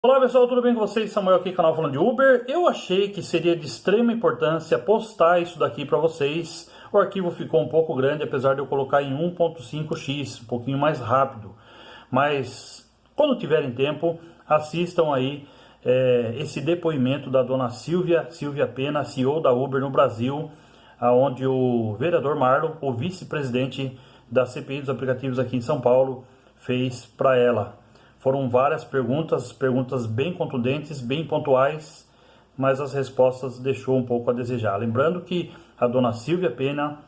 Olá pessoal, tudo bem com vocês? Samuel aqui, canal Falando de Uber. Eu achei que seria de extrema importância postar isso daqui para vocês. O arquivo ficou um pouco grande, apesar de eu colocar em 1.5x, um pouquinho mais rápido. Mas quando tiverem tempo, assistam aí esse depoimento da dona Silvia Pena, CEO da Uber no Brasil, onde o vereador Marlon, o vice-presidente da CPI dos aplicativos aqui em São Paulo, fez para ela. Foram várias perguntas bem contundentes, bem pontuais, mas as respostas deixou um pouco a desejar. Lembrando que a dona Silvia Pena,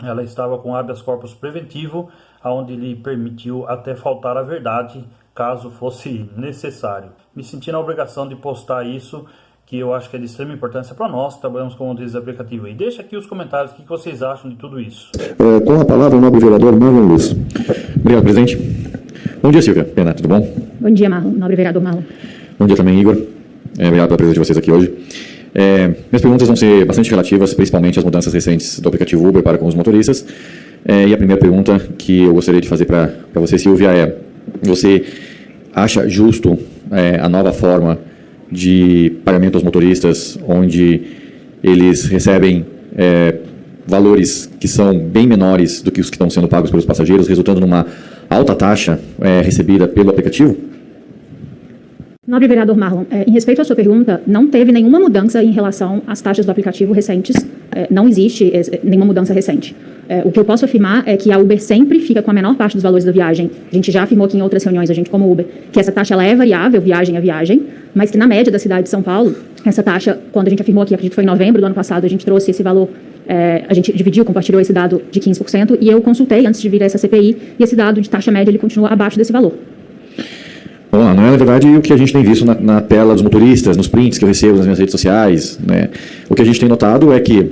ela estava com habeas corpus preventivo, onde lhe permitiu até faltar a verdade, caso fosse necessário. Me senti na obrigação de postar isso, que eu acho que é de extrema importância para nós que trabalhamos com motoristas de aplicativo. E deixa aqui os comentários, o que vocês acham de tudo isso. Com a palavra, o nobre vereador Marlon Luz. Obrigado, presidente. Bom dia, Silvia Pena, tudo bom? Bom dia, Marlon, nobre vereador Marlon. Bom dia também, Igor. Obrigado pela presença de vocês aqui hoje. Minhas perguntas vão ser bastante relativas, principalmente às mudanças recentes do aplicativo Uber para com os motoristas. E a primeira pergunta que eu gostaria de fazer para você, Silvia, é: você acha justo a nova forma de pagamento aos motoristas, onde eles recebem valores que são bem menores do que os que estão sendo pagos pelos passageiros, resultando numa alta taxa recebida pelo aplicativo? Nobre vereador Marlon, em respeito à sua pergunta, não teve nenhuma mudança em relação às taxas do aplicativo recentes. Não existe nenhuma mudança recente. O que eu posso afirmar é que a Uber sempre fica com a menor parte dos valores da viagem. A gente já afirmou aqui em outras reuniões, a gente como Uber, que essa taxa ela é variável, viagem a viagem, mas que na média da cidade de São Paulo, essa taxa, quando a gente afirmou aqui, acredito que foi em novembro do ano passado, a gente trouxe esse valor, a gente dividiu, compartilhou esse dado de 15%, e eu consultei antes de vir a essa CPI, e esse dado de taxa média ele continua abaixo desse valor. Bom, não é na verdade o que a gente tem visto na tela dos motoristas, nos prints que eu recebo nas minhas redes sociais, né? O que a gente tem notado é que,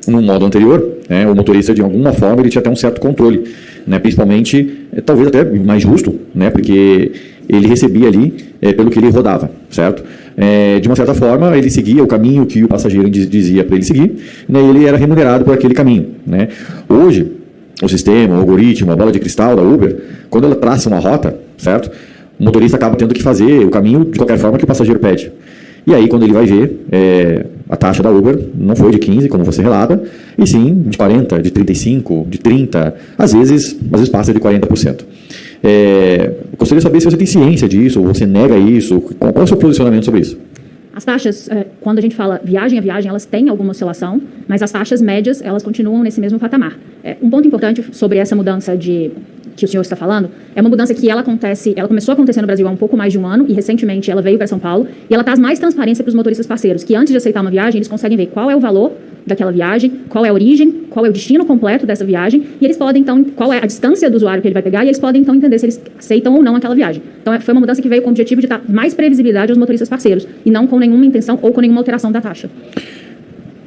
no modo anterior, o motorista, de alguma forma, ele tinha até um certo controle, né? Principalmente, talvez até mais justo, né? Porque ele recebia ali pelo que ele rodava, certo? De uma certa forma, ele seguia o caminho que o passageiro dizia para ele seguir, né? E ele era remunerado por aquele caminho, né? Hoje, o sistema, o algoritmo, a bola de cristal da Uber, quando ela traça uma rota, certo? O motorista acaba tendo que fazer o caminho de qualquer forma que o passageiro pede. E aí, quando ele vai ver, a taxa da Uber não foi de 15, como você relata, e sim de 40, de 35, de 30, às vezes passa de 40%. Gostaria de saber se você tem ciência disso, ou você nega isso, qual é o seu posicionamento sobre isso? As taxas, quando a gente fala viagem a viagem, elas têm alguma oscilação, mas as taxas médias, elas continuam nesse mesmo patamar. Um ponto importante sobre essa mudança que o senhor está falando, é uma mudança que ela começou a acontecer no Brasil há um pouco mais de um ano, e recentemente ela veio para São Paulo, e ela traz mais transparência para os motoristas parceiros, que antes de aceitar uma viagem, eles conseguem ver qual é o valor daquela viagem, qual é a origem, qual é o destino completo dessa viagem, e eles podem, então, qual é a distância do usuário que ele vai pegar, e eles podem, então, entender se eles aceitam ou não aquela viagem. Então, foi uma mudança que veio com o objetivo de dar mais previsibilidade aos motoristas parceiros, e não com nenhuma intenção ou com nenhuma alteração da taxa.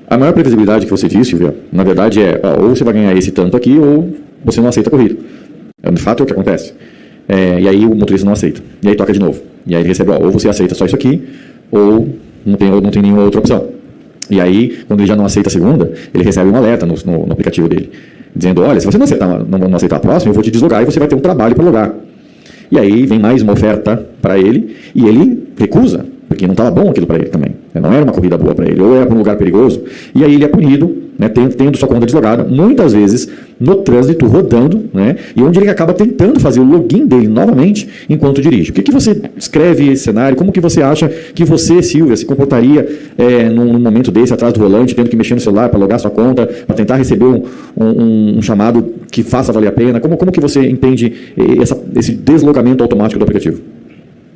A maior previsibilidade que você disse, Silvia, na verdade ou você vai ganhar esse tanto aqui, ou você não aceita a corrida. De fato é o que acontece. E aí o motorista não aceita. E aí toca de novo. E aí ele recebe, ou você aceita só isso aqui, ou não tem nenhuma outra opção. E aí, quando ele já não aceita a segunda, ele recebe um alerta no aplicativo dele, dizendo: olha, se você não aceitar a próxima, eu vou te deslogar e você vai ter um trabalho para logar. E aí vem mais uma oferta para ele, e ele recusa, porque não estava bom aquilo para ele também. Não era uma corrida boa para ele, ou era para um lugar perigoso. E aí ele é punido, né, tendo sua conta deslogada, muitas vezes no trânsito, rodando, né, e onde ele acaba tentando fazer o login dele novamente enquanto dirige. O que você descreve esse cenário? Como que você acha que você, Silvia, se comportaria num momento desse, atrás do volante, tendo que mexer no celular para logar sua conta, para tentar receber um chamado que faça valer a pena? Como que você entende esse deslogamento automático do aplicativo?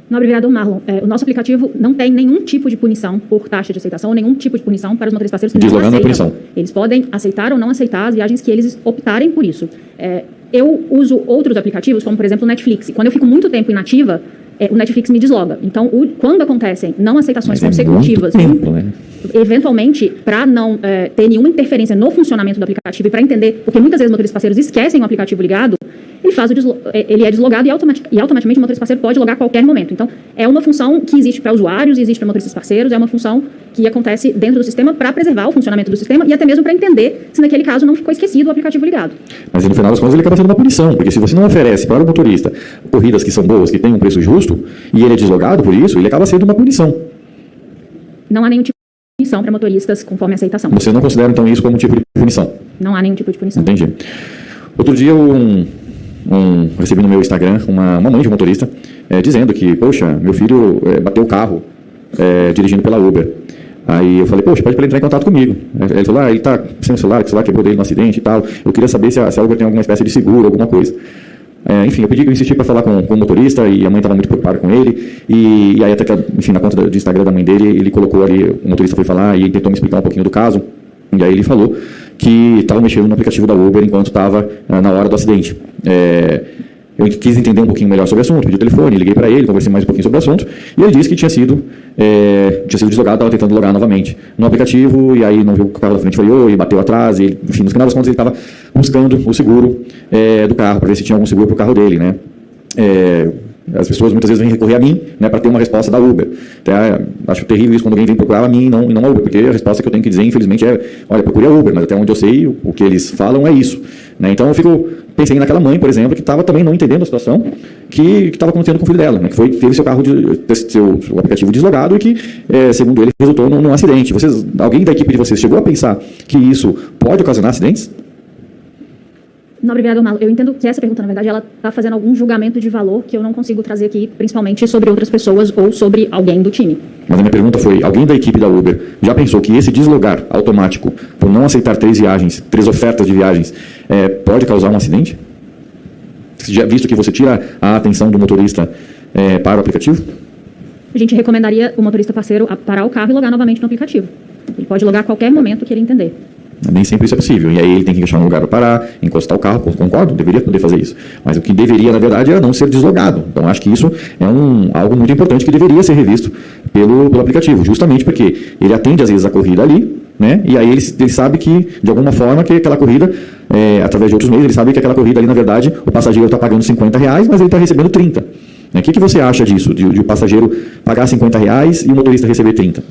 Nobre vereador Marlon, o nosso aplicativo não tem nenhum tipo de punição por taxa de aceitação ou nenhum tipo de punição para os motoristas parceiros que não aceitam. Eles podem aceitar ou não aceitar as viagens que eles optarem por isso. Eu uso outros aplicativos, como por exemplo o Netflix. Quando eu fico muito tempo inativa, o Netflix me desloga. Então, quando acontecem não aceitações consecutivas, eventualmente, para não ter nenhuma interferência no funcionamento do aplicativo e para entender, porque muitas vezes motoristas parceiros esquecem o aplicativo ligado, ele é deslogado e automaticamente o motorista parceiro pode logar a qualquer momento. Então, é uma função que existe para usuários, existe para motoristas parceiros, é uma função que acontece dentro do sistema para preservar o funcionamento do sistema e até mesmo para entender se naquele caso não ficou esquecido o aplicativo ligado. Mas no final das contas ele acaba sendo uma punição, porque se você não oferece para o motorista corridas que são boas, que têm um preço justo, e ele é deslogado por isso, ele acaba sendo uma punição. Não há nenhum tipo de punição para motoristas conforme a aceitação. Você não considera então isso como um tipo de punição? Não há nenhum tipo de punição. Entendi. Outro dia recebi no meu Instagram uma mãe de um motorista dizendo que, poxa, meu filho bateu o carro dirigindo pela Uber. Aí eu falei, poxa, pede para ele entrar em contato comigo. Ele falou, ele está sem o celular, que o celular quebrou dele no acidente e tal. Eu queria saber se a Uber tem alguma espécie de seguro, alguma coisa. Enfim, eu insisti para falar com o motorista e a mãe estava muito preocupada com ele. E aí até que, enfim, na conta do Instagram da mãe dele, ele colocou ali, o motorista foi falar e ele tentou me explicar um pouquinho do caso. E aí ele falou que estava mexendo no aplicativo da Uber enquanto estava na hora do acidente. Eu quis entender um pouquinho melhor sobre o assunto, pedi o telefone, liguei para ele, conversei mais um pouquinho sobre o assunto, e ele disse que tinha sido deslogado, estava tentando logar novamente no aplicativo, e aí não viu que o carro da frente falhou, e bateu atrás, e, enfim, no final das contas ele estava buscando o seguro do carro, para ver se tinha algum seguro para o carro dele, né? As pessoas muitas vezes vêm recorrer a mim, né, para ter uma resposta da Uber. Até acho terrível isso quando alguém vem procurar a mim e não a Uber, porque a resposta que eu tenho que dizer, infelizmente, olha, procure a Uber, mas até onde eu sei, o que eles falam é isso. Né? Então eu pensei naquela mãe, por exemplo, que estava também não entendendo a situação que estava acontecendo com o filho dela, né, que teve seu carro, seu aplicativo deslogado e que, segundo ele, resultou num acidente. Alguém da equipe de vocês chegou a pensar que isso pode ocasionar acidentes? Nobre vereador Marlon, eu entendo que essa pergunta, na verdade, ela está fazendo algum julgamento de valor que eu não consigo trazer aqui, principalmente sobre outras pessoas ou sobre alguém do time. Mas a minha pergunta foi, alguém da equipe da Uber já pensou que esse deslogar automático, por não aceitar 3 ofertas de viagens, pode causar um acidente? Visto que você tira a atenção do motorista para o aplicativo? A gente recomendaria o motorista parceiro a parar o carro e logar novamente no aplicativo. Ele pode logar a qualquer momento que ele entender. Nem sempre isso é possível. E aí ele tem que achar um lugar para parar, encostar o carro, concordo, deveria poder fazer isso. Mas o que deveria, na verdade, era não ser deslogado. Então, acho que isso é algo muito importante que deveria ser revisto pelo aplicativo, justamente porque ele atende, às vezes, a corrida ali, né? E aí ele sabe que, de alguma forma, que aquela corrida, através de outros meios, ele sabe que aquela corrida ali, na verdade, o passageiro está pagando R$50, mas ele está recebendo 30. O que você acha disso, de o passageiro pagar R$50 e o motorista receber 30?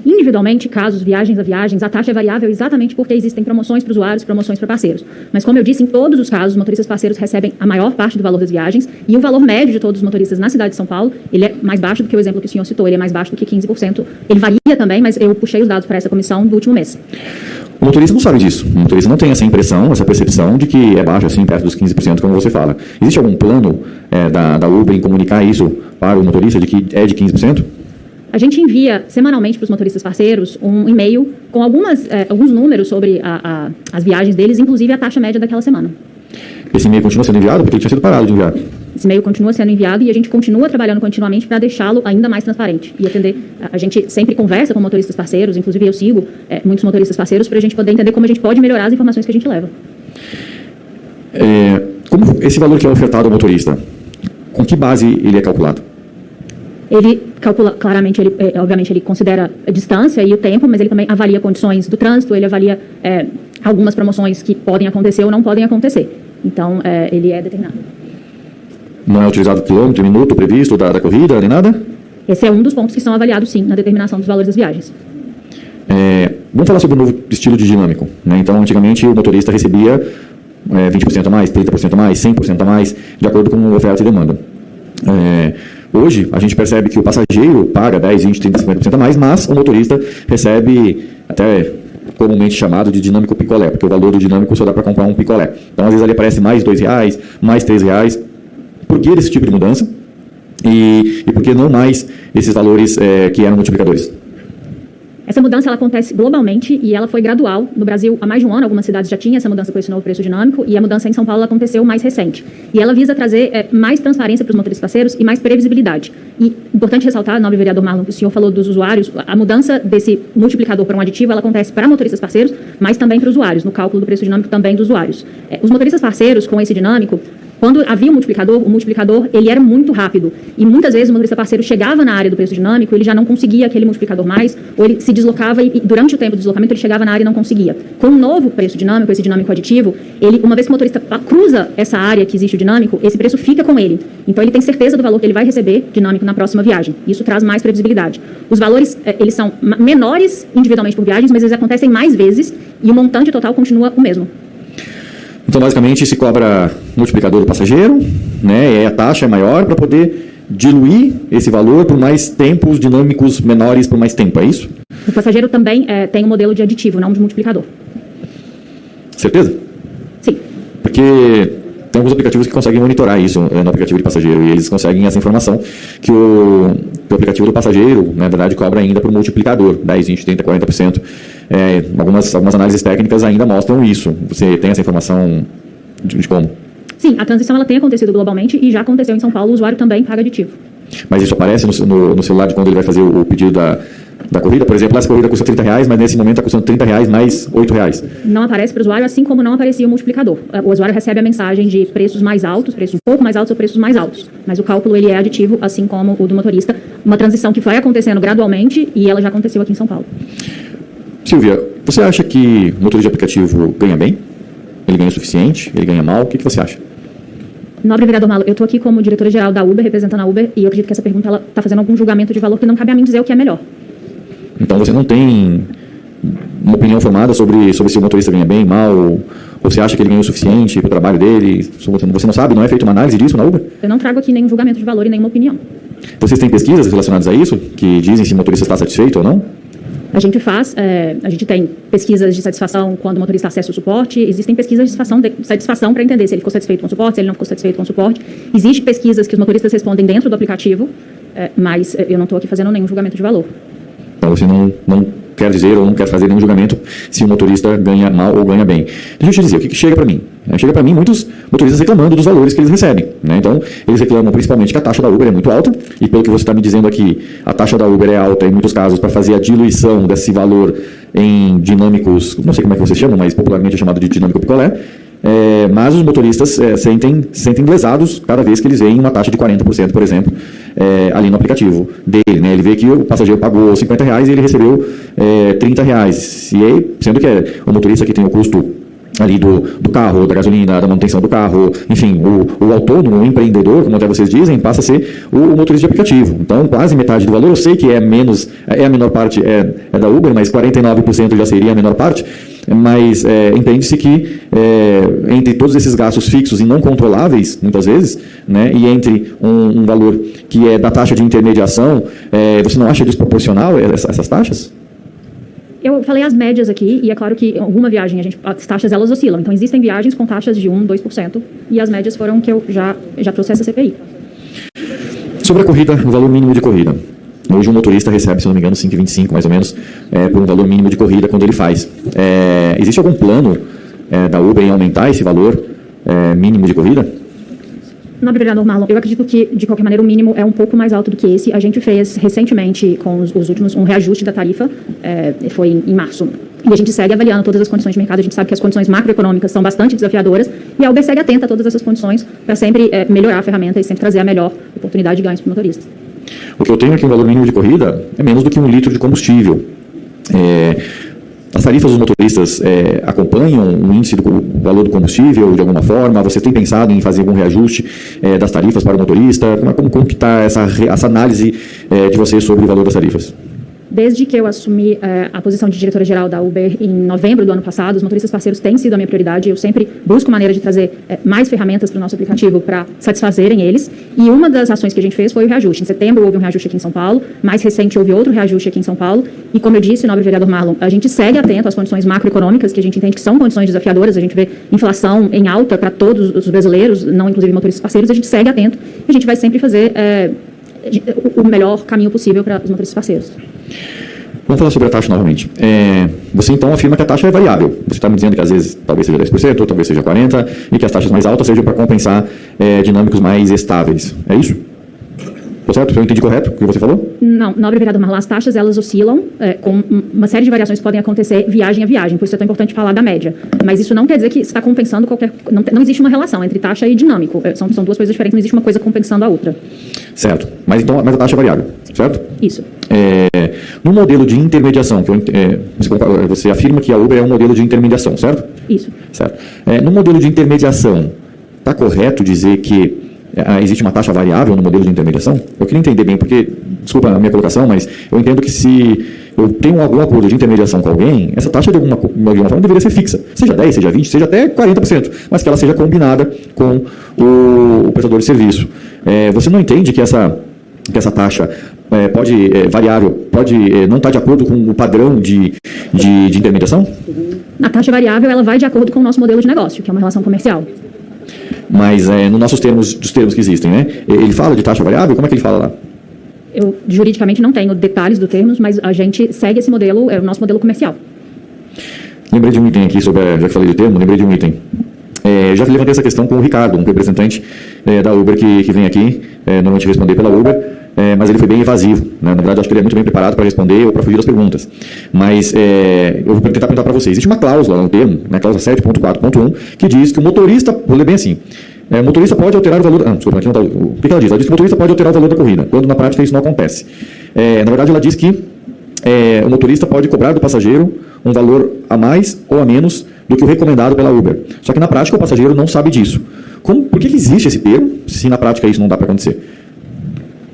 Individualmente, casos, viagens a viagens, a taxa é variável exatamente porque existem promoções para usuários, promoções para parceiros. Mas, como eu disse, em todos os casos, os motoristas parceiros recebem a maior parte do valor das viagens e o valor médio de todos os motoristas na cidade de São Paulo, ele é mais baixo do que o exemplo que o senhor citou, ele é mais baixo do que 15%. Ele varia também, mas eu puxei os dados para essa comissão do último mês. O motorista não sabe disso. O motorista não tem essa impressão, essa percepção de que é baixo, assim, perto dos 15%, como você fala. Existe algum plano da Uber em comunicar isso para o motorista de que é de 15%? A gente envia semanalmente para os motoristas parceiros um e-mail com alguns números sobre as viagens deles, inclusive a taxa média daquela semana. Esse e-mail continua sendo enviado porque ele tinha sido parado de enviar? Esse e-mail continua sendo enviado e a gente continua trabalhando continuamente para deixá-lo ainda mais transparente e atender. A gente sempre conversa com motoristas parceiros, inclusive eu sigo muitos motoristas parceiros para a gente poder entender como a gente pode melhorar as informações que a gente leva. Como esse valor que é ofertado ao motorista, com que base ele é calculado? Ele calcula, claramente, obviamente, ele considera a distância e o tempo, mas ele também avalia condições do trânsito, ele avalia algumas promoções que podem acontecer ou não podem acontecer. Então, ele é determinado. Não é utilizado quilômetro, minuto previsto da corrida, nem nada? Esse é um dos pontos que são avaliados, sim, na determinação dos valores das viagens. Vamos falar sobre o novo estilo de dinâmico. Né? Então, antigamente, o motorista recebia 20% a mais, 30% a mais, 100% a mais, de acordo com oferta e demanda. Hoje, a gente percebe que o passageiro paga 10, 20, 30, 50% a mais, mas o motorista recebe até comumente chamado de dinâmico picolé, porque o valor do dinâmico só dá para comprar um picolé. Então, às vezes, ali aparece mais R$2, mais R$3. Por que esse tipo de mudança? E por que não mais esses valores que eram multiplicadores? Essa mudança ela acontece globalmente e ela foi gradual. No Brasil, há mais de um ano, algumas cidades já tinham essa mudança com esse novo preço dinâmico e a mudança em São Paulo aconteceu mais recente. E ela visa trazer mais transparência para os motoristas parceiros e mais previsibilidade. E importante ressaltar, nobre vereador Marlon, que o senhor falou dos usuários, a mudança desse multiplicador para um aditivo, ela acontece para motoristas parceiros, mas também para usuários, no cálculo do preço dinâmico também dos usuários. Os motoristas parceiros, com esse dinâmico, Quando havia o multiplicador ele era muito rápido. E muitas vezes o motorista parceiro chegava na área do preço dinâmico, ele já não conseguia aquele multiplicador mais, ou ele se deslocava e durante o tempo do deslocamento ele chegava na área e não conseguia. Com um novo preço dinâmico, esse dinâmico aditivo, uma vez que o motorista cruza essa área que existe o dinâmico, esse preço fica com ele. Então ele tem certeza do valor que ele vai receber dinâmico na próxima viagem. Isso traz mais previsibilidade. Os valores, eles são menores individualmente por viagens, mas eles acontecem mais vezes e o montante total continua o mesmo. Então, basicamente, se cobra multiplicador do passageiro, né, e a taxa é maior para poder diluir esse valor por mais tempos dinâmicos menores por mais tempo, é isso? O passageiro também tem um modelo de aditivo, não de multiplicador. Certeza? Sim. Porque tem alguns aplicativos que conseguem monitorar isso no aplicativo de passageiro e eles conseguem essa informação que o aplicativo do passageiro, na verdade, cobra ainda por multiplicador, 10, 20, 30, 40%. Algumas análises técnicas ainda mostram isso. Você tem essa informação de como? Sim, a transição ela tem acontecido globalmente e já aconteceu em São Paulo, o usuário também paga aditivo. Mas isso aparece no celular de quando ele vai fazer o pedido da corrida? Por exemplo, essa corrida custa R$30, mas nesse momento está custando R$30 mais R$8. Não aparece para o usuário, assim como não aparecia o multiplicador. O usuário recebe a mensagem de preços mais altos, preços um pouco mais altos ou preços mais altos. Mas o cálculo ele é aditivo, assim como o do motorista. Uma transição que vai acontecendo gradualmente e ela já aconteceu aqui em São Paulo. Silvia, você acha que o motorista de aplicativo ganha bem? Ele ganha o suficiente? Ele ganha mal? O que você acha? Nobre vereador Malo, eu estou aqui como diretora-geral da Uber, representando a Uber, e eu acredito que essa pergunta está fazendo algum julgamento de valor que não cabe a mim dizer o que é melhor. Então você não tem uma opinião formada sobre se o motorista ganha bem, mal, ou você acha que ele ganha o suficiente para o trabalho dele? Você não sabe, não é feita uma análise disso na Uber? Eu não trago aqui nenhum julgamento de valor e nenhuma opinião. Vocês têm pesquisas relacionadas a isso, que dizem se o motorista está satisfeito ou não? A gente tem pesquisas de satisfação quando o motorista acessa o suporte, existem pesquisas de satisfação para entender se ele ficou satisfeito com o suporte, se ele não ficou satisfeito com o suporte. Existem pesquisas que os motoristas respondem dentro do aplicativo, mas eu não estou aqui fazendo nenhum julgamento de valor. Então você não quer dizer ou não quer fazer nenhum julgamento se o motorista ganha mal ou ganha bem. Deixa eu te dizer, o que chega para mim? Chega para mim muitos motoristas reclamando dos valores que eles recebem. Né? Então, eles reclamam principalmente que a taxa da Uber é muito alta, e pelo que você está me dizendo aqui, a taxa da Uber é alta em muitos casos para fazer a diluição desse valor em dinâmicos, não sei como é que você chama, mas popularmente é chamado de dinâmico picolé. Mas os motoristas sentem lesados cada vez que eles veem uma taxa de 40%, por exemplo, ali no aplicativo dele. Né? Ele vê que o passageiro pagou R$50 e ele recebeu R$30. E aí, sendo que o motorista que tem o custo ali do carro, da gasolina, da manutenção do carro, enfim, o autônomo, o empreendedor, como até vocês dizem, passa a ser o motorista de aplicativo. Então, quase metade do valor, eu sei que a menor parte é da Uber, mas 49% já seria a menor parte, mas entende-se que entre todos esses gastos fixos e não controláveis, muitas vezes, né, e entre um valor que é da taxa de intermediação, você não acha desproporcional essas taxas? Eu falei as médias aqui, e é claro que alguma viagem as taxas elas oscilam. Então, existem viagens com taxas de 1%, 2%, e as médias foram que eu já trouxe essa CPI. Sobre a corrida, o valor mínimo de corrida. Hoje, um motorista recebe, se não me engano, 5,25 mais ou menos, por um valor mínimo de corrida quando ele faz. Existe algum plano da Uber em aumentar esse valor mínimo de corrida? Nobre vereador Marlon, eu acredito que, de qualquer maneira, o mínimo é um pouco mais alto do que esse. A gente fez recentemente, com os últimos, um reajuste da tarifa, foi em março. E a gente segue avaliando todas as condições de mercado. A gente sabe que as condições macroeconômicas são bastante desafiadoras e a Uber segue atenta a todas essas condições para sempre melhorar a ferramenta e sempre trazer a melhor oportunidade de ganhos para o motorista. O que eu tenho aqui, um valor mínimo de corrida, é menos do que 1 litro de combustível. As tarifas dos motoristas acompanham o índice do valor do combustível de alguma forma? Você tem pensado em fazer algum reajuste das tarifas para o motorista? Como que está essa análise de vocês sobre o valor das tarifas? Desde que eu assumi a posição de diretora-geral da Uber em novembro do ano passado, os motoristas parceiros têm sido a minha prioridade. Eu sempre busco maneira de trazer mais ferramentas para o nosso aplicativo para satisfazerem eles. E uma das ações que a gente fez foi o reajuste. Em setembro houve um reajuste aqui em São Paulo, mais recente houve outro reajuste aqui em São Paulo. E como eu disse, nobre vereador Marlon, a gente segue atento às condições macroeconômicas, que a gente entende que são condições desafiadoras. A gente vê inflação em alta para todos os brasileiros, não inclusive motoristas parceiros. A gente segue atento e a gente vai sempre fazer o melhor caminho possível para os motoristas parceiros. Vamos falar sobre a taxa novamente. Você então afirma que a taxa é variável. Você está me dizendo que às vezes talvez seja 10%, ou talvez seja 40%, e que as taxas mais altas sejam para compensar dinâmicos mais estáveis. É isso? Tô certo? Eu entendi correto o que você falou? Não, nobre vereador Marlon, as taxas elas oscilam com uma série de variações que podem acontecer viagem a viagem, por isso é tão importante falar da média. Mas isso não quer dizer que está compensando qualquer... Não existe uma relação entre taxa e dinâmico. São duas coisas diferentes, não existe uma coisa compensando a outra. Certo. Mas a taxa é variável, certo? Isso. No modelo de intermediação, você afirma que a Uber é um modelo de intermediação, certo? Isso. Certo. No modelo de intermediação, está correto dizer que existe uma taxa variável no modelo de intermediação? Eu queria entender bem, porque, desculpa a minha colocação, mas eu entendo que se eu tenho algum acordo de intermediação com alguém, essa taxa de alguma forma deveria ser fixa. Seja 10, seja 20, seja até 40%, mas que ela seja combinada com o prestador de serviço. Você não entende que essa taxa variável pode não estar de acordo com o padrão de intermediação? A taxa variável ela vai de acordo com o nosso modelo de negócio, que é uma relação comercial. Mas nos nossos termos, dos termos que existem, né? Ele fala de taxa variável? Como é que ele fala lá? Eu juridicamente não tenho detalhes do termos, mas a gente segue esse modelo, é o nosso modelo comercial. Lembrei de um item aqui, já que falei de termo, lembrei de um item. Já levantei essa questão com o Ricardo, um representante da Uber que vem aqui, normalmente responder pela Uber, mas ele foi bem evasivo. Né? Na verdade, acho que ele é muito bem preparado para responder ou para fugir das perguntas. Mas eu vou tentar perguntar para vocês. Existe uma cláusula no termo, né, cláusula 7.4.1, que diz que o motorista, vou ler bem assim, o motorista pode alterar o valor... desculpa, aqui não está... O que ela diz? Ela diz que o motorista pode alterar o valor da corrida, quando na prática isso não acontece. Na verdade, ela diz que o motorista pode cobrar do passageiro um valor a mais ou a menos do que o recomendado pela Uber. Só que na prática o passageiro não sabe disso. Por que existe esse termo, se na prática isso não dá para acontecer?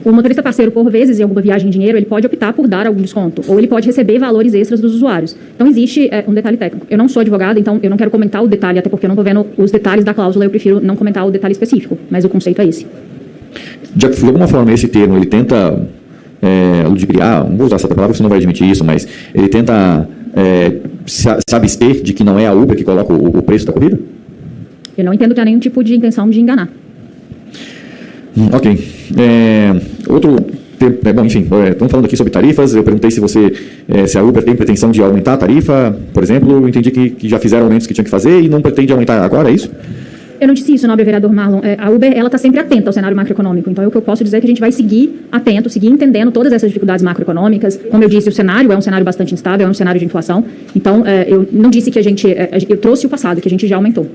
O motorista parceiro, por vezes, em alguma viagem em dinheiro, ele pode optar por dar algum desconto, ou ele pode receber valores extras dos usuários. Então, existe um detalhe técnico. Eu não sou advogada, então eu não quero comentar o detalhe, até porque eu não estou vendo os detalhes da cláusula, eu prefiro não comentar o detalhe específico, mas o conceito é esse. De alguma forma, esse termo, ele tenta ludibriar, não vou usar essa palavra, você não vai admitir isso, mas ele tenta se abster de que não é a Uber que coloca o preço da corrida? Eu não entendo que há nenhum tipo de intenção de enganar. Ok. Outro tempo, bom, enfim, estamos falando aqui sobre tarifas. Eu perguntei se a Uber tem pretensão de aumentar a tarifa, por exemplo. Eu entendi que já fizeram aumentos que tinham que fazer e não pretende aumentar agora, é isso? Eu não disse isso, nobre vereador Marlon. A Uber está sempre atenta ao cenário macroeconômico. Então, o que eu posso dizer é que a gente vai seguir atento, seguir entendendo todas essas dificuldades macroeconômicas. Como eu disse, o cenário é um cenário bastante instável, é um cenário de inflação. Então, eu não disse que eu trouxe o passado, que a gente já aumentou.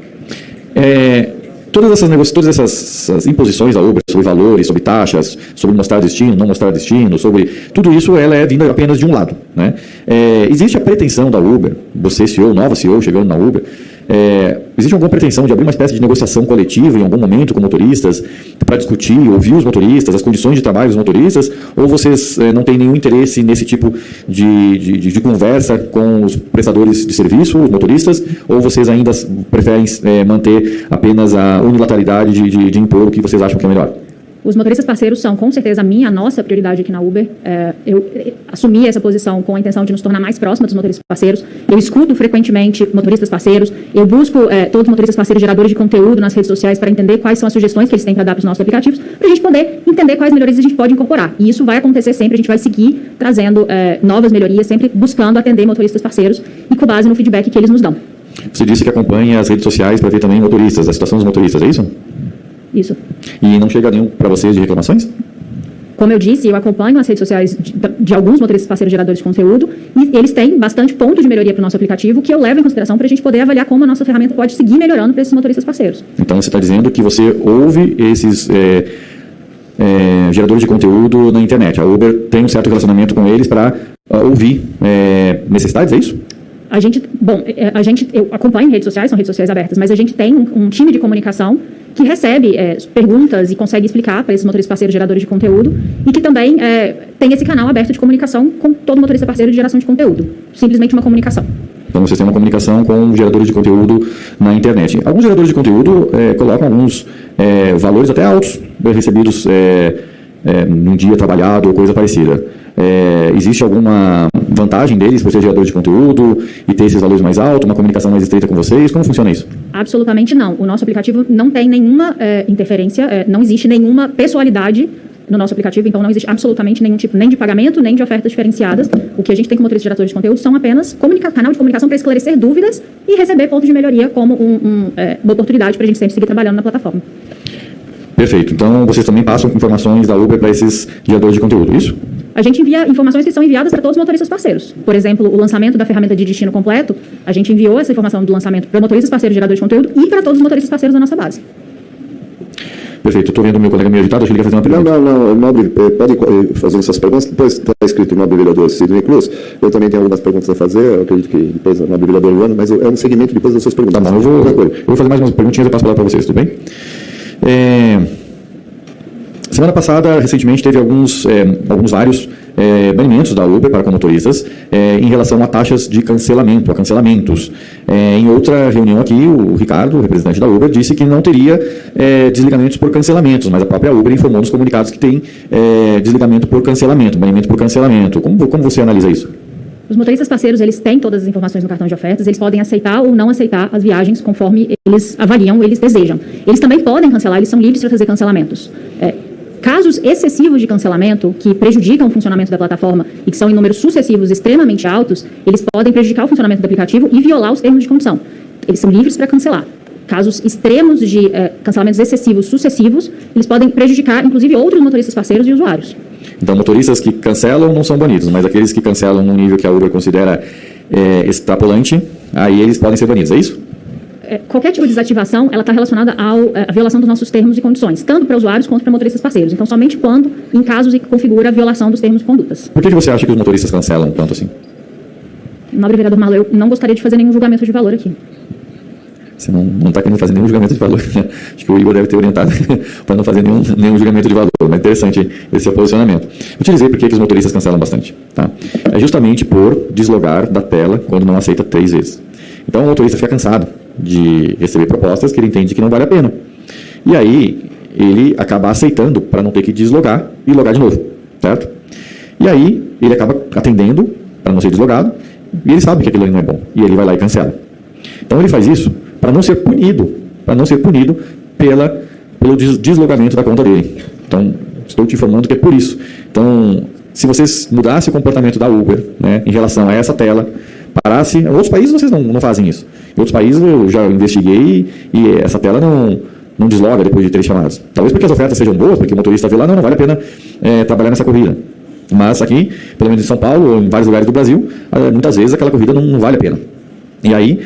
Todas essas imposições da Uber sobre valores, sobre taxas, sobre mostrar destino, não mostrar destino, sobre tudo isso, ela é vinda apenas de um lado. Né? Existe a pretensão da Uber, você CEO, nova CEO, chegando na Uber, existe alguma pretensão de abrir uma espécie de negociação coletiva em algum momento com motoristas para discutir, ouvir os motoristas, as condições de trabalho dos motoristas, ou vocês não têm nenhum interesse nesse tipo de conversa com os prestadores de serviço, os motoristas, ou vocês ainda preferem manter apenas a unilateralidade de impor o que vocês acham que é melhor? Os motoristas parceiros são, com certeza, a nossa prioridade aqui na Uber. Eu assumi essa posição com a intenção de nos tornar mais próxima dos motoristas parceiros. Eu escuto frequentemente motoristas parceiros. Eu busco todos os motoristas parceiros geradores de conteúdo nas redes sociais para entender quais são as sugestões que eles têm para dar para os nossos aplicativos, para a gente poder entender quais melhorias a gente pode incorporar. E isso vai acontecer sempre. A gente vai seguir trazendo novas melhorias, sempre buscando atender motoristas parceiros e com base no feedback que eles nos dão. Você disse que acompanha as redes sociais para ver também motoristas, a situação dos motoristas, é isso? Isso. E não chega nenhum para vocês de reclamações? Como eu disse, eu acompanho as redes sociais de alguns motoristas parceiros geradores de conteúdo e eles têm bastante ponto de melhoria para o nosso aplicativo que eu levo em consideração para a gente poder avaliar como a nossa ferramenta pode seguir melhorando para esses motoristas parceiros. Então você está dizendo que você ouve esses geradores de conteúdo na internet. A Uber tem um certo relacionamento com eles para ouvir necessidades, é isso? Eu acompanho redes sociais, são redes sociais abertas, mas a gente tem um time de comunicação que recebe perguntas e consegue explicar para esses motoristas parceiros geradores de conteúdo e que também tem esse canal aberto de comunicação com todo motorista parceiro de geração de conteúdo. Simplesmente uma comunicação. Então vocês têm uma comunicação com geradores de conteúdo na internet. Alguns geradores de conteúdo colocam alguns valores até altos recebidos num dia trabalhado ou coisa parecida. Existe alguma vantagem deles por ser gerador de conteúdo e ter esses valores mais altos, uma comunicação mais estreita com vocês? Como funciona isso? Absolutamente não. O nosso aplicativo não tem nenhuma interferência, não existe nenhuma pessoalidade no nosso aplicativo, então não existe absolutamente nenhum tipo nem de pagamento, nem de ofertas diferenciadas. O que a gente tem com motoristas geradores de conteúdo são apenas canal de comunicação para esclarecer dúvidas e receber pontos de melhoria como uma oportunidade para a gente sempre seguir trabalhando na plataforma. Perfeito. Então, vocês também passam informações da Uber para esses geradores de conteúdo, isso? A gente envia informações que são enviadas para todos os motoristas parceiros. Por exemplo, o lançamento da ferramenta de destino completo, a gente enviou essa informação do lançamento para motoristas parceiros geradores de conteúdo e para todos os motoristas parceiros da nossa base. Perfeito. Estou vendo o meu colega meio agitado, acho que ele quer fazer uma pergunta. Não, Nobre, pode fazer essas perguntas. Depois está escrito Nobre Vereador Sidney Cruz. Eu também tenho algumas perguntas a fazer, eu acredito que depois o Nobre Vereador Luana, mas é um segmento depois das suas perguntas. Tá bom, eu vou fazer mais umas perguntinhas e passo a palavra para vocês, tudo bem? Semana passada, recentemente, teve vários banimentos da Uber para motoristas em relação a taxas de cancelamento, a cancelamentos. Em outra reunião aqui, o Ricardo, o representante da Uber, disse que não teria desligamentos por cancelamentos, mas a própria Uber informou nos comunicados que tem desligamento por cancelamento, banimento por cancelamento. Como você analisa isso? Os motoristas parceiros, eles têm todas as informações no cartão de ofertas, eles podem aceitar ou não aceitar as viagens conforme eles avaliam, eles desejam. Eles também podem cancelar, eles são livres para fazer cancelamentos. Casos excessivos de cancelamento que prejudicam o funcionamento da plataforma e que são em números sucessivos extremamente altos, eles podem prejudicar o funcionamento do aplicativo e violar os termos de condição. Eles são livres para cancelar. Casos extremos de cancelamentos excessivos sucessivos, eles podem prejudicar, inclusive, outros motoristas parceiros e usuários. Então, motoristas que cancelam não são banidos, mas aqueles que cancelam num nível que a Uber considera extrapolante, aí eles podem ser banidos, é isso? Qualquer tipo de desativação, ela está relacionada à violação dos nossos termos e condições, tanto para usuários quanto para motoristas parceiros. Então, somente quando, em casos em que configura a violação dos termos e condutas. Por que você acha que os motoristas cancelam tanto assim? Nobre vereador Marlon, eu não gostaria de fazer nenhum julgamento de valor aqui. Você não está querendo fazer nenhum julgamento de valor. Acho que o Igor deve ter orientado para não fazer nenhum julgamento de valor. Mas interessante esse seu posicionamento. Eu te dizer por que os motoristas cancelam bastante. Tá? É justamente por deslogar da tela quando não aceita 3 vezes. Então o motorista fica cansado de receber propostas que ele entende que não vale a pena. E aí ele acaba aceitando para não ter que deslogar e logar de novo. Certo? E aí ele acaba atendendo para não ser deslogado e ele sabe que aquilo não é bom. E ele vai lá e cancela. Então ele faz isso para não ser punido pelo deslogamento da conta dele. Então, estou te informando que é por isso. Então, se vocês mudassem o comportamento da Uber, né, em relação a essa tela, parasse... Em outros países vocês não fazem isso. Em outros países eu já investiguei e essa tela não desloga depois de 3 chamadas. Talvez porque as ofertas sejam boas, porque o motorista vê lá, não vale a pena trabalhar nessa corrida. Mas aqui, pelo menos em São Paulo ou em vários lugares do Brasil, muitas vezes aquela corrida não vale a pena. E aí,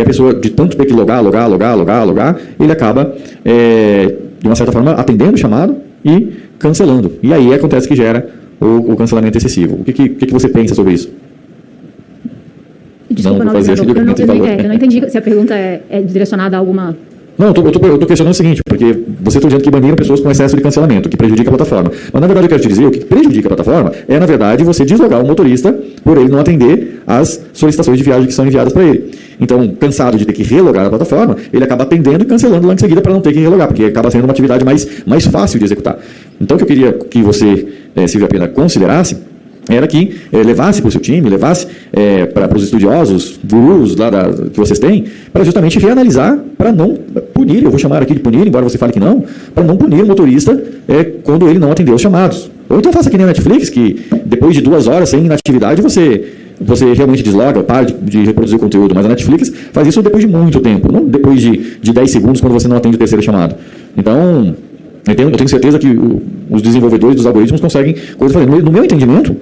a pessoa, de tanto ter que logar, ele acaba, de uma certa forma, atendendo o chamado e cancelando. E aí acontece que gera o cancelamento excessivo. O que você pensa sobre isso? Desculpa, eu não entendi se a pergunta é direcionada a alguma... Não, eu estou questionando o seguinte, porque você está dizendo que baniram pessoas com excesso de cancelamento, que prejudica a plataforma. Mas, na verdade, eu quero te dizer, o que prejudica a plataforma é, na verdade, você deslogar o motorista por ele não atender as solicitações de viagem que são enviadas para ele. Então, cansado de ter que relogar a plataforma, ele acaba atendendo e cancelando lá em seguida para não ter que relogar, porque acaba sendo uma atividade mais fácil de executar. Então, o que eu queria que você, Silvia Pena, considerasse era que levasse para o seu time, levasse para os estudiosos, gurus lá que vocês têm, para justamente reanalisar, para não punir, eu vou chamar aqui de punir, embora você fale que não, para não punir o motorista quando ele não atendeu os chamados. Ou então faça que nem a Netflix, que depois de 2 horas sem inatividade, você realmente desloga, para de reproduzir o conteúdo, mas a Netflix faz isso depois de muito tempo, não depois de 10 segundos quando você não atende o terceiro chamado. Então... Eu tenho certeza que os desenvolvedores dos algoritmos conseguem coisas fazer. No meu entendimento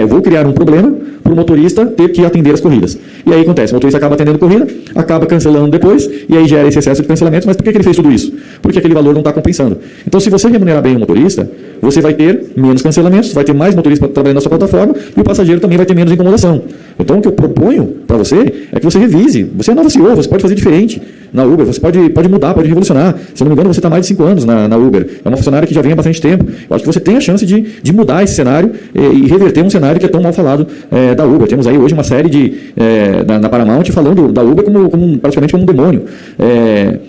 vou criar um problema para o motorista ter que atender as corridas. E aí acontece, o motorista acaba atendendo a corrida, acaba cancelando depois, e aí gera esse excesso de cancelamentos. Mas por que ele fez tudo isso? Porque aquele valor não está compensando. Então, se você remunerar bem o motorista, você vai ter menos cancelamentos, vai ter mais motoristas trabalhando na sua plataforma, e o passageiro também vai ter menos incomodação. Então, o que eu proponho para você é que você revise. Você é nova CEO, você pode fazer diferente na Uber, você pode mudar, pode revolucionar. Se eu não me engano, você está mais de 5 anos na Uber. É uma funcionária que já vem há bastante tempo. Eu acho que você tem a chance de mudar esse cenário e reverter um cenário que é tão mal falado da Uber. Temos aí hoje uma série na Paramount falando da Uber praticamente como um demônio.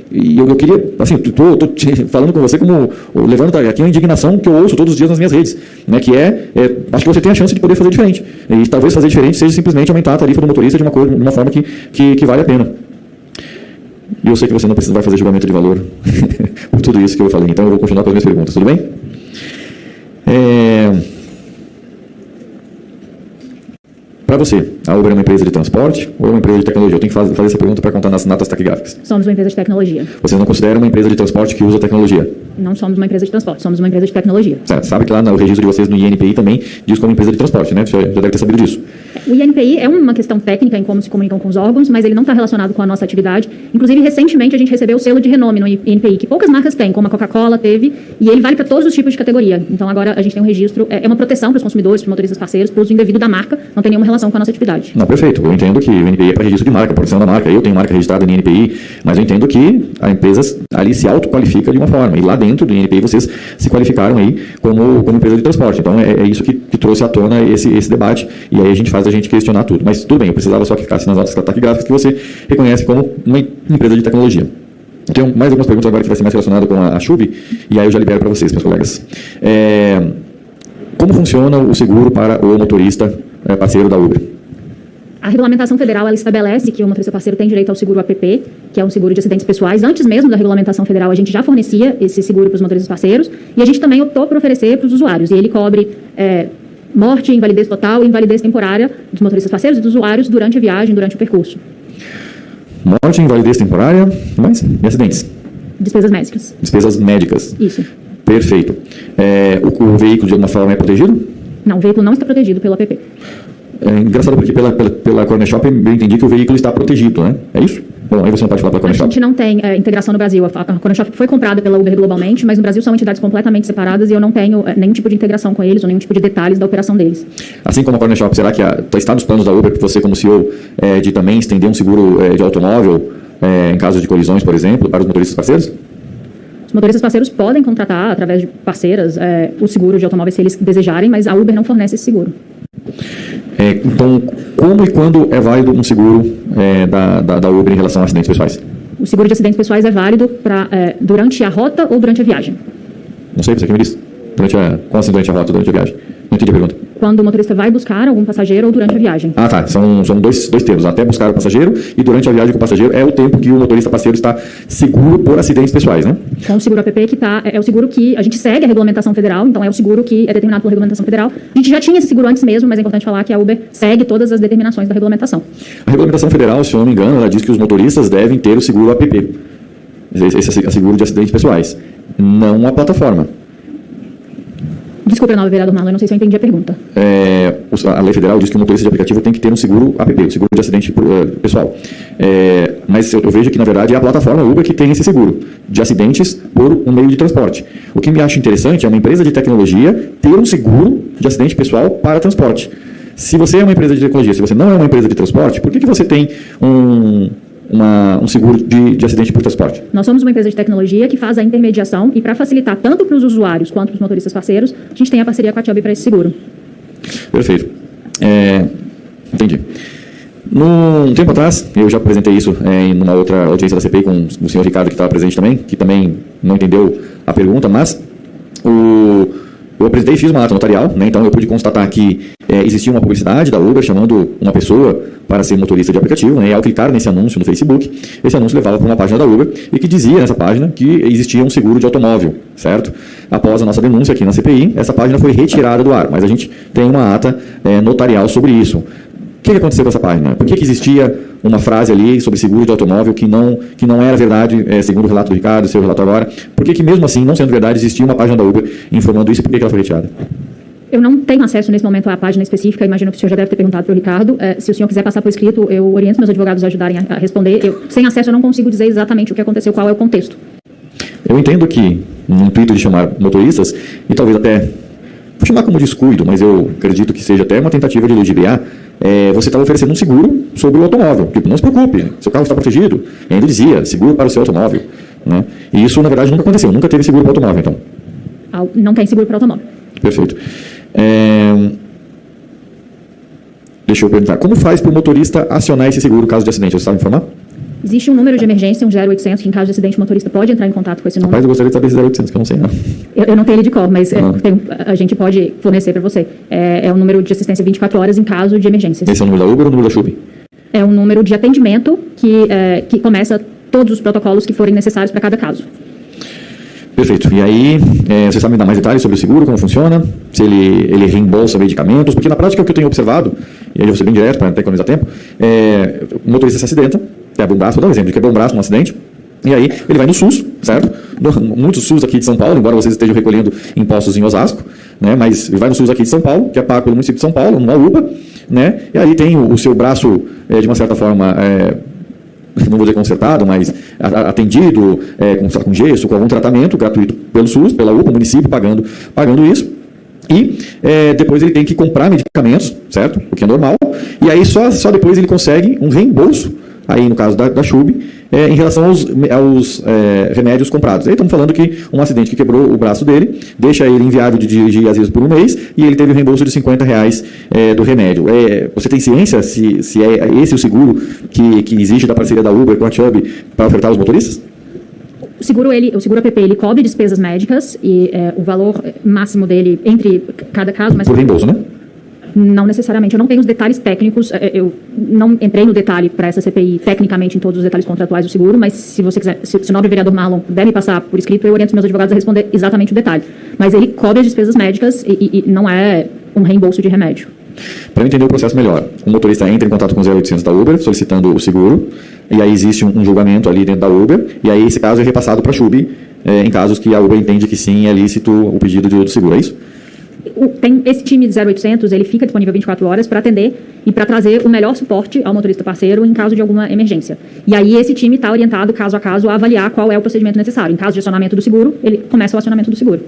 E eu queria, assim, estou falando com você levando aqui uma indignação que eu ouço todos os dias nas minhas redes, né, que acho que você tem a chance de poder fazer diferente. E talvez fazer diferente seja simplesmente aumentar a tarifa do motorista de uma forma que vale a pena. E eu sei que você não vai fazer julgamento de valor por tudo isso que eu falei. Então eu vou continuar com as minhas perguntas, tudo bem? Para você, a Uber é uma empresa de transporte ou é uma empresa de tecnologia? Eu tenho que fazer essa pergunta para contar nas notas taquigráficas. Somos uma empresa de tecnologia. Vocês não consideram uma empresa de transporte que usa tecnologia? Não somos uma empresa de transporte, somos uma empresa de tecnologia. Certo. Sabe que lá no registro de vocês no INPI também diz como empresa de transporte, né? Você já deve ter sabido disso. O INPI é uma questão técnica em como se comunicam com os órgãos, mas ele não está relacionado com a nossa atividade. Inclusive, recentemente, a gente recebeu o selo de renome no INPI, que poucas marcas têm, como a Coca-Cola teve, e ele vale para todos os tipos de categoria. Então, agora a gente tem um registro, é uma proteção para os consumidores, para os motoristas parceiros, para o uso indevido da marca, não tem nenhuma relação com a nossa atividade. Não, perfeito. Eu entendo que o INPI é para registro de marca, proteção da marca. Eu tenho marca registrada no INPI, mas eu entendo que a empresa ali se autoqualifica de uma forma. E lá dentro do INPI vocês se qualificaram aí como empresa de transporte. Então, é isso que trouxe à tona esse debate, e aí a gente questionar tudo. Mas tudo bem, eu precisava só que ficasse nas notas taquigráficas que você reconhece como uma empresa de tecnologia. Eu tenho mais algumas perguntas agora que vai ser mais relacionado com a Chub, e aí eu já libero para vocês, meus colegas. Como funciona o seguro para o motorista parceiro da Uber? A regulamentação federal ela estabelece que o motorista parceiro tem direito ao seguro APP, que é um seguro de acidentes pessoais. Antes mesmo da regulamentação federal, a gente já fornecia esse seguro para os motoristas parceiros, e a gente também optou por oferecer para os usuários. E ele cobre morte, invalidez total e invalidez temporária dos motoristas parceiros e dos usuários durante a viagem, durante o percurso. Morte, invalidez temporária, mais? E acidentes? Despesas médicas. Despesas médicas. Isso. Perfeito. O veículo, de alguma forma, é protegido? Não, o veículo não está protegido pelo APP. É engraçado porque pela Corner Shop eu entendi que o veículo está protegido, né? É isso? Bom, aí você não pode falar pela Corner Shop. A gente não tem integração no Brasil. A Corner Shop foi comprada pela Uber globalmente, mas no Brasil são entidades completamente separadas e eu não tenho nenhum tipo de integração com eles ou nenhum tipo de detalhes da operação deles. Assim como a Corner Shop, será que está nos planos da Uber, você como CEO, de também estender um seguro de automóvel em caso de colisões, por exemplo, para os motoristas parceiros? Os motoristas parceiros podem contratar, através de parceiras, o seguro de automóvel se eles desejarem, mas a Uber não fornece esse seguro. Então, como e quando é válido um seguro da Uber em relação a acidentes pessoais? O seguro de acidentes pessoais é válido durante a rota ou durante a viagem? Não sei, você que me disse. Como assim durante a rota ou durante a viagem? Não entendi a pergunta. Quando o motorista vai buscar algum passageiro ou durante a viagem. Ah, tá. São dois termos. Até buscar o passageiro e durante a viagem com o passageiro é o tempo que o motorista parceiro está seguro por acidentes pessoais, né? Com o seguro APP que é o seguro que a gente segue a regulamentação federal, então é o seguro que é determinado pela regulamentação federal. A gente já tinha esse seguro antes mesmo, mas é importante falar que a Uber segue todas as determinações da regulamentação. A regulamentação federal, se eu não me engano, ela diz que os motoristas devem ter o seguro APP. Esse é seguro de acidentes pessoais. Não a plataforma. Desculpe, vereador Marlon, eu não sei se eu entendi a pergunta. A lei federal diz que o motorista de aplicativo tem que ter um seguro APP, um seguro de acidente pessoal. Mas eu vejo que, na verdade, é a plataforma Uber que tem esse seguro de acidentes por um meio de transporte. O que me acho interessante é uma empresa de tecnologia ter um seguro de acidente pessoal para transporte. Se você é uma empresa de tecnologia, se você não é uma empresa de transporte, por que você tem um seguro de acidente por transporte? Nós somos uma empresa de tecnologia que faz a intermediação e para facilitar tanto para os usuários quanto para os motoristas parceiros, a gente tem a parceria com a Chubb para esse seguro. Perfeito. Entendi. Um tempo atrás, eu já apresentei isso em uma outra audiência da CPI com o senhor Ricardo, que estava presente também, que também não entendeu a pergunta, mas eu apresentei e fiz uma ata notarial, né? Então eu pude constatar que existia uma publicidade da Uber chamando uma pessoa para ser motorista de aplicativo, né? E ao clicar nesse anúncio no Facebook, esse anúncio levava para uma página da Uber e que dizia nessa página que existia um seguro de automóvel, certo? Após a nossa denúncia aqui na CPI, essa página foi retirada do ar, mas a gente tem uma ata notarial sobre isso. O que aconteceu com essa página? Por que existia uma frase ali sobre seguro de automóvel que não era verdade, segundo o relato do Ricardo, seu relato agora? Por que mesmo assim, não sendo verdade, existia uma página da Uber informando isso e por que ela foi retirada? Eu não tenho acesso nesse momento à página específica, imagino que o senhor já deve ter perguntado para o Ricardo. Se o senhor quiser passar por escrito, eu oriento meus advogados a ajudarem a responder. Sem acesso eu não consigo dizer exatamente o que aconteceu, qual é o contexto. Eu entendo que, no intuito de chamar motoristas, e talvez até, vou chamar como descuido, mas eu acredito que seja até uma tentativa de ludibriar, você estava oferecendo um seguro sobre o automóvel. Tipo, não se preocupe, seu carro está protegido. E ainda dizia, seguro para o seu automóvel. Né? E isso, na verdade, nunca aconteceu. Nunca teve seguro para o automóvel, então. Não tem seguro para o automóvel. Perfeito. Deixa eu perguntar. Como faz para o motorista acionar esse seguro caso de acidente? Você sabe informar? Existe um número de emergência, um 0800, que em caso de acidente o motorista pode entrar em contato com esse número. Rapaz, eu gostaria de saber esse 0800, que eu não sei não. Eu não tenho ele de cor, mas a gente pode fornecer para você. É um número de assistência 24 horas em caso de emergência. Esse é o número da Uber ou o número da Chubb? É um número de atendimento que começa todos os protocolos que forem necessários para cada caso. Perfeito. E aí, você sabe me dar mais detalhes sobre o seguro, como funciona? Se ele reembolsa medicamentos? Porque na prática o que eu tenho observado, e aí eu vou ser bem direto para economizar tempo, o motorista se acidenta, quebra um braço, vou dar um exemplo, quebra um braço num acidente, e aí ele vai no SUS, certo? Muitos SUS aqui de São Paulo, embora vocês estejam recolhendo impostos em Osasco, né? Mas ele vai no SUS aqui de São Paulo, que é pago pelo município de São Paulo, numa UPA, né? E aí tem o seu braço, de uma certa forma, não vou dizer consertado, mas atendido, com gesso, com algum tratamento gratuito pelo SUS, pela UPA, o município pagando isso. E depois ele tem que comprar medicamentos, certo? O que é normal. E aí só depois ele consegue um reembolso, aí no caso da Chub, em relação aos remédios comprados. Aí estamos falando que um acidente que quebrou o braço dele, deixa ele inviável de dirigir às vezes por um mês, e ele teve o reembolso de R$50 do remédio. Você tem ciência se é esse o seguro que existe da parceria da Uber com a Chub para ofertar aos motoristas? O seguro APP, ele cobre despesas médicas e o valor máximo dele entre cada caso... Mas por reembolso, né? Não necessariamente. Eu não tenho os detalhes técnicos. Eu não entrei no detalhe para essa CPI, tecnicamente, em todos os detalhes contratuais do seguro, mas se você quiser, se o nobre vereador Marlon puder me passar por escrito, eu oriento os meus advogados a responder exatamente o detalhe. Mas ele cobre as despesas médicas e não é um reembolso de remédio. Para entender o processo melhor, o motorista entra em contato com o 0800 da Uber, solicitando o seguro, e aí existe um julgamento ali dentro da Uber, e aí esse caso é repassado para a Chub, em casos que a Uber entende que sim, é lícito o pedido do seguro, é isso? Tem esse time de 0800, ele fica disponível 24 horas para atender e para trazer o melhor suporte ao motorista parceiro em caso de alguma emergência. E aí esse time está orientado, caso a caso, a avaliar qual é o procedimento necessário. Em caso de acionamento do seguro, ele começa o acionamento do seguro.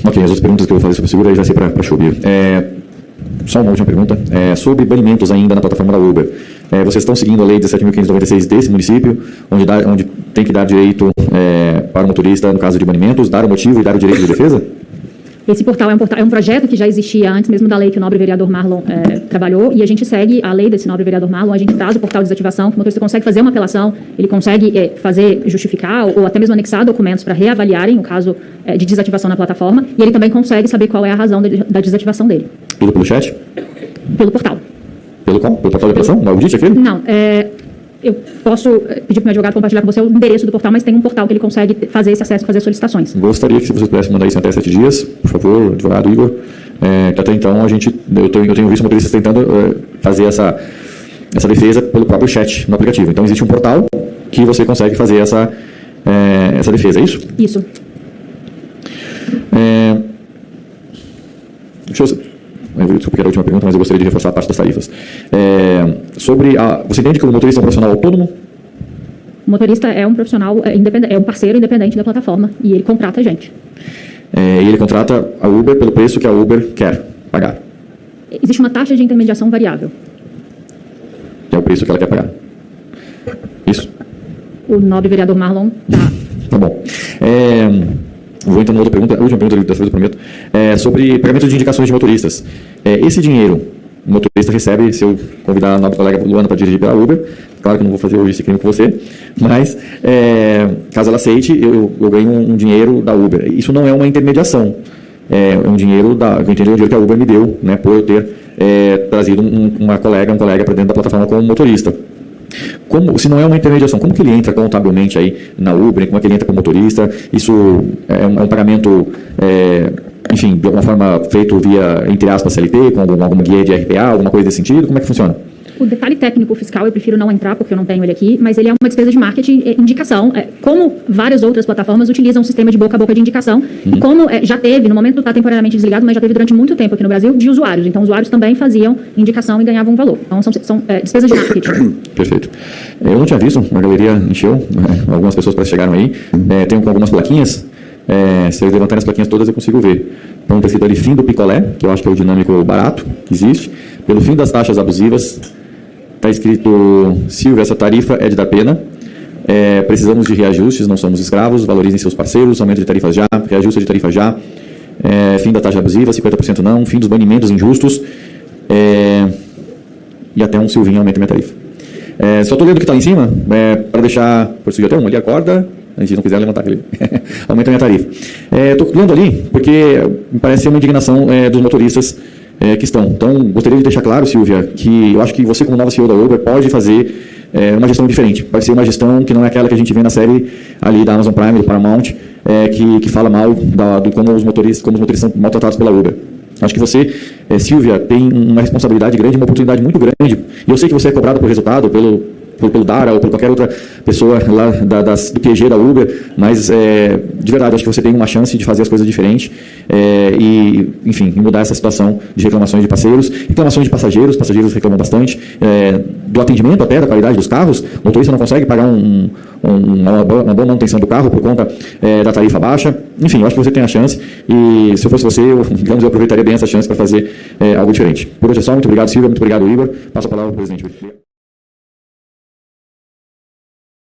Ok, as outras perguntas que eu vou fazer sobre o seguro aí vai ser para a Chub. Só uma última pergunta. Sobre banimentos ainda na plataforma da Uber. Vocês estão seguindo a lei 17.596 desse município, onde tem que dar direito para o motorista, no caso de banimentos, dar o motivo e dar o direito de defesa? Esse portal é um projeto que já existia antes mesmo da lei que o nobre vereador Marlon trabalhou, e a gente segue a lei desse nobre vereador Marlon. A gente traz o portal de desativação, que o motorista consegue fazer uma apelação, ele consegue justificar ou até mesmo anexar documentos para reavaliarem o caso de desativação na plataforma, e ele também consegue saber qual é a razão da desativação dele. Tudo pelo chat? Pelo portal. Pelo qual? Pelo portal de apelação? No Audit aquele? Não, eu posso pedir para o meu advogado compartilhar com você o endereço do portal, mas tem um portal que ele consegue fazer esse acesso e fazer solicitações. Gostaria que vocês pudessem mandar isso até 7 dias, por favor, advogado Igor. Até então, eu tenho visto motoristas tentando fazer essa defesa pelo próprio chat no aplicativo. Então, existe um portal que você consegue fazer essa defesa, é isso? Isso. Desculpa que era a última pergunta, mas eu gostaria de reforçar a parte das tarifas. Você entende que o motorista é um profissional autônomo? O motorista é um profissional independente, é um parceiro independente da plataforma e ele contrata a gente. E ele contrata a Uber pelo preço que a Uber quer pagar? Existe uma taxa de intermediação variável. Que é o preço que ela quer pagar. Isso? O nobre vereador Marlon tá bom. Vou entrar na outra pergunta, a última pergunta dessa vez eu prometo, sobre pagamento de indicações de motoristas. Esse dinheiro, o motorista recebe, se eu convidar a nossa colega Luana para dirigir pela Uber, claro que eu não vou fazer hoje esse crime com você, mas caso ela aceite, eu ganho um dinheiro da Uber. Isso não é uma intermediação, é um dinheiro eu entendi o dinheiro que a Uber me deu, né, por eu ter trazido um colega para dentro da plataforma como motorista. Se não é uma intermediação, como que ele entra contabilmente aí na Uber, como é que ele entra como motorista? Isso é um pagamento, enfim, de alguma forma feito via, entre aspas, CLT, com alguma guia de RPA, alguma coisa desse sentido? Como é que funciona? O detalhe técnico fiscal eu prefiro não entrar porque eu não tenho ele aqui, mas ele é uma despesa de marketing, indicação, como várias outras plataformas utilizam um sistema de boca a boca de indicação, e como já teve, no momento está temporariamente desligado, mas já teve durante muito tempo aqui no Brasil, de usuários. Então, usuários também faziam indicação e ganhavam valor. Então, são despesas de marketing. Perfeito. Eu não tinha visto, a galeria encheu, algumas pessoas chegaram aí, tem algumas plaquinhas. Se eu levantar as plaquinhas todas, eu consigo ver. Então, ter sido ali fim do picolé, que eu acho que é o dinâmico barato que existe, pelo fim das taxas abusivas. Está escrito: Silvia, essa tarifa é de dar pena. Precisamos de reajustes, não somos escravos. Valorizem seus parceiros. Aumento de tarifas já. Reajuste de tarifa já. Fim da taxa abusiva, 50% não. Fim dos banimentos injustos. E até um Silvinho aumenta minha tarifa. Só estou lendo o que está lá em cima, para deixar. Por subir até um ali, acorda. A gente não quiser levantar aquele. Aumenta minha tarifa. Estou lendo ali porque me parece ser uma indignação dos motoristas que estão. Então, gostaria de deixar claro, Silvia, que eu acho que você, como nova CEO da Uber, pode fazer uma gestão diferente. Vai ser uma gestão que não é aquela que a gente vê na série ali da Amazon Prime, do Paramount, que fala mal do como os motoristas são maltratados pela Uber. Acho que você, Silvia, tem uma responsabilidade grande, uma oportunidade muito grande. E eu sei que você é cobrado por resultado, pelo Dara ou por qualquer outra pessoa lá do QG da Uber, mas de verdade, acho que você tem uma chance de fazer as coisas diferentes e, enfim, mudar essa situação de reclamações de parceiros, reclamações de passageiros reclamam bastante, do atendimento até, da qualidade dos carros, o motorista não consegue pagar uma boa manutenção do carro por conta da tarifa baixa. Enfim, eu acho que você tem a chance e se eu fosse você, eu aproveitaria bem essa chance para fazer algo diferente. Por hoje é só, muito obrigado, Silvia, muito obrigado, Igor. Passo a palavra para o presidente.